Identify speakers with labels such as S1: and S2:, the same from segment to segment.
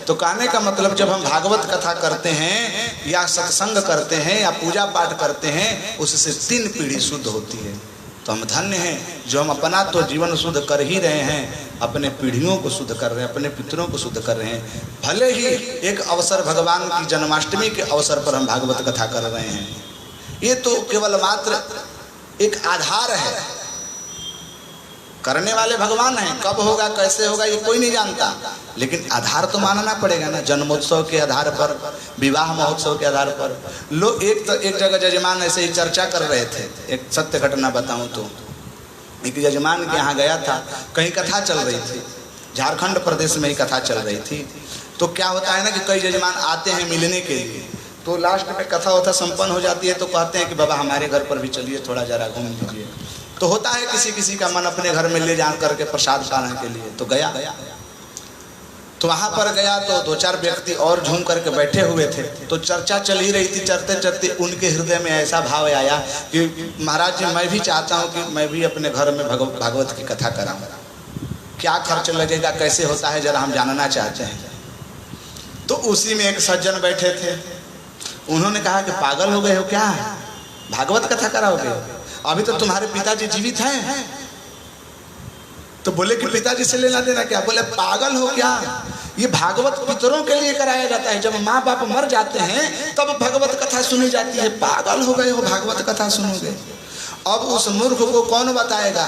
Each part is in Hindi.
S1: तो कहने का मतलब जब हम भागवत कथा करते हैं या सत्संग करते हैं या पूजा पाठ करते हैं, उससे 3 पीढ़ी शुद्ध होती है। तो हम धन्य हैं जो हम अपना तो जीवन शुद्ध कर ही रहे हैं, अपने पीढ़ियों को शुद्ध कर रहे हैं, अपने पितरों को शुद्ध कर रहे हैं। भले ही एक अवसर भगवान की जन्माष्टमी के अवसर पर हम भागवत कथा कर रहे हैं, ये तो केवल मात्र एक आधार है। करने वाले भगवान हैं, कब होगा कैसे होगा ये कोई नहीं जानता, लेकिन आधार तो मानना पड़ेगा ना। जन्मोत्सव के आधार पर, विवाह महोत्सव के आधार पर लोग एक जगह जजमान ऐसे ही चर्चा कर रहे थे। एक सत्य घटना बताऊं तो, एक जजमान के यहाँ गया था, कहीं कथा चल रही थी, झारखंड प्रदेश में ही कथा चल रही थी। तो क्या होता है ना कि कई जजमान आते हैं मिलने के लिए, तो लास्ट में कथा वथा संपन्न हो जाती है तो कहते हैं कि बाबा हमारे घर पर भी चलिए, थोड़ा जरा घूम लीजिए। तो होता है किसी किसी का मन अपने घर में ले जा करके प्रसाद पाने के लिए, तो गया। तो वहां पर गया तो 2-4 व्यक्ति और झूम करके बैठे हुए थे। तो चर्चा चल ही रही थी, चलते चलते उनके हृदय में ऐसा भाव आया कि महाराज जी मैं भी चाहता हूँ कि मैं भी अपने घर में भागवत की कथा कराऊँ, क्या खर्च लगेगा, कैसे होता है, जरा हम जानना चाहते हैं। तो उसी में एक सज्जन बैठे थे, उन्होंने कहा कि पागल हो गए हो क्या, भागवत कथा कराओगे, अभी तो तुम्हारे पिताजी जीवित हैं। तो बोले कि पिताजी से लेना देना क्या, बोले पागल हो क्या, ये भागवत पितरों के लिए कराया जाता है, जब माँ बाप मर जाते हैं तब भागवत कथा सुनी जाती है, पागल हो गए हो भागवत कथा सुनोगे। अब उस मूर्ख को कौन बताएगा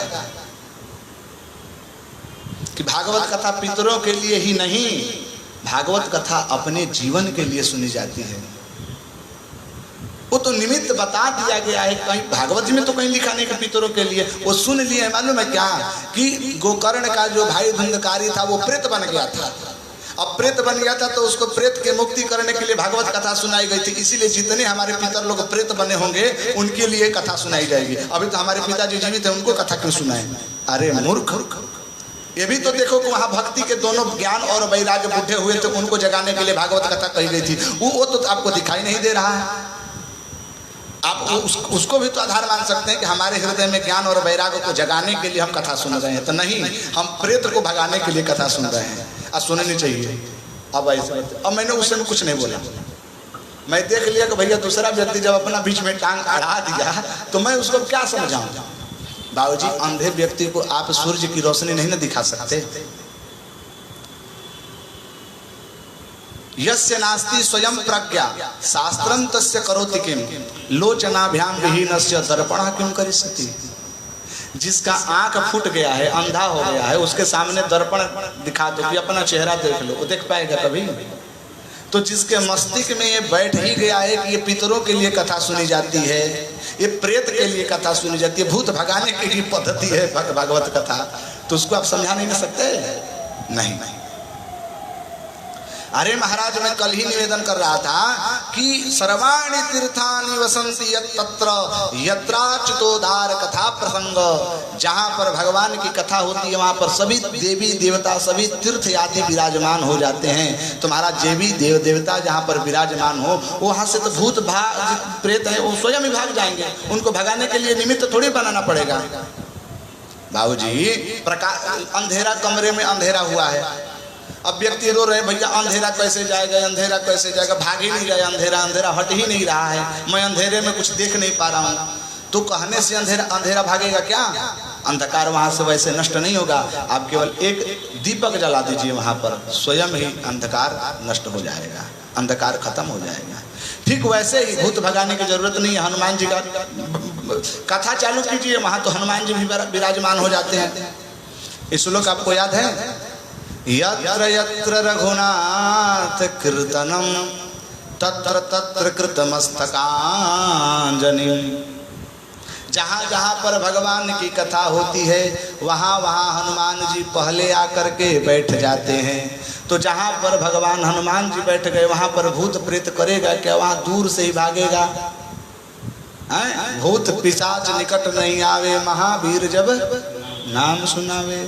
S1: कि भागवत कथा पितरों के लिए ही नहीं, भागवत कथा अपने जीवन के लिए सुनी जाती है। वो तो निमित्त बता दिया गया है, कहीं भागवत जी में तो कहीं लिखा नहीं कि पितरों के लिए। वो सुन लिए मालूम है क्या कि गोकर्ण का जो भाई धुंधकारी था वो प्रेत बन गया था। अब प्रेत बन गया था तो उसको प्रेत के मुक्ति करने के लिए भागवत कथा सुनाई गई थी। इसीलिए जितने हमारे पितर लोग प्रेत बने होंगे उनके लिए कथा सुनाई जाएगी। अभी तो हमारे पिताजी जीवित है, उनको कथा क्यों सुनाए। अरे मूर्ख, ये भी तो देखो कि वहाँ भक्ति के दोनों ज्ञान और वैराग्य बुढ़े हुए थे, उनको जगाने के लिए भागवत कथा कही गई थी। वो तो आपको दिखाई नहीं दे रहा है। आप उसको भी तो आधार मान सकते हैं कि हमारे हृदय में ज्ञान और वैराग्य को जगाने के लिए हम कथा सुन रहे हैं, तो नहीं, हम प्रेत को भगाने के लिए कथा सुन रहे हैं। और सुननी चाहिए। अब ऐसे अब मैंने उस समय कुछ नहीं बोला, मैं देख लिया कि भैया दूसरा व्यक्ति जब अपना बीच में टांग अड़ा दिया तो मैं उसको क्या समझाऊं। बाबूजी, अंधे व्यक्ति को आप सूर्य की रोशनी नहीं ना दिखा सकते। यस्य नास्ति स्वयं प्रज्ञा शास्त्रम तस्य करोति किम लोचनाभ्याम विहीनस्य दर्पणः किम करिष्यति। जिसका आंख फूट गया है, अंधा हो गया है, उसके सामने दर्पण दिखा दो कि अपना चेहरा देख लो, वो देख पाएगा कभी। तो जिसके मस्तिष्क में ये बैठ ही गया है कि ये पितरों के लिए कथा सुनी जाती है, ये प्रेत के लिए कथा सुनी जाती है, भूत भगाने की भी पद्धति है भागवत कथा, तो उसको आप समझा नहीं सकते। नहीं। अरे महाराज, मैं कल ही निवेदन कर रहा था कि सर्वाणि तीर्थानि वसंति यत्र यत्राच्युतोद्धार कथा प्रसंग। जहाँ पर भगवान की कथा होती है वहाँ पर सभी देवी देवता, सभी तीर्थ आदि विराजमान हो जाते हैं। तुम्हारा देवी देवता जहाँ पर विराजमान हो, वहाँ से तो भूत प्रेत है, वो स्वयं ही भाग जाएंगे। उनको भगाने के लिए निमित्त थोड़ी बनाना पड़ेगा। बाबूजी, अंधेरा कमरे में अंधेरा हुआ है, अब व्यक्ति रो रहे भैया अंधेरा कैसे जाएगा, अंधेरा कैसे जाएगा, भाग ही नहीं रहा अंधेरा, अंधेरा हट ही नहीं रहा है, मैं अंधेरे में कुछ देख नहीं पा रहा हूँ। तो कहने से अंधेरा भागेगा क्या? अंधकार वहां से वैसे नष्ट नहीं होगा। आप केवल एक दीपक जला दीजिए, वहां पर स्वयं ही अंधकार नष्ट हो जाएगा, अंधकार खत्म हो जाएगा। ठीक वैसे ही भूत भगाने की जरूरत नहीं है। हनुमान जी का कथा चालू कीजिए, वहां तो हनुमान जी भी विराजमान हो जाते हैं। इस श्लोक आपको याद है? यत्र यत्र रघुनाथ कीर्तनम तत्र तत्र कृतमस्तकांजलि। जहाँ जहाँ पर भगवान की कथा होती है वहाँ वहाँ हनुमान जी पहले आकर के बैठ जाते हैं। तो जहाँ पर भगवान हनुमान जी बैठ गए वहाँ पर भूत प्रेत करेगा क्या? वहाँ दूर से ही भागेगा। भूत पिशाच निकट नहीं आवे, महावीर जब नाम सुनावे।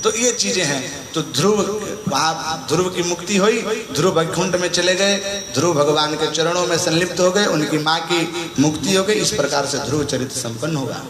S1: तो ये चीजें हैं। तो ध्रुव, वहाँ ध्रुव की मुक्ति हुई, ध्रुव वैकुंठ में चले गए, ध्रुव भगवान के चरणों में संलिप्त हो गए, उनकी माँ की मुक्ति हो गई। इस प्रकार से ध्रुव चरित्र संपन्न होगा।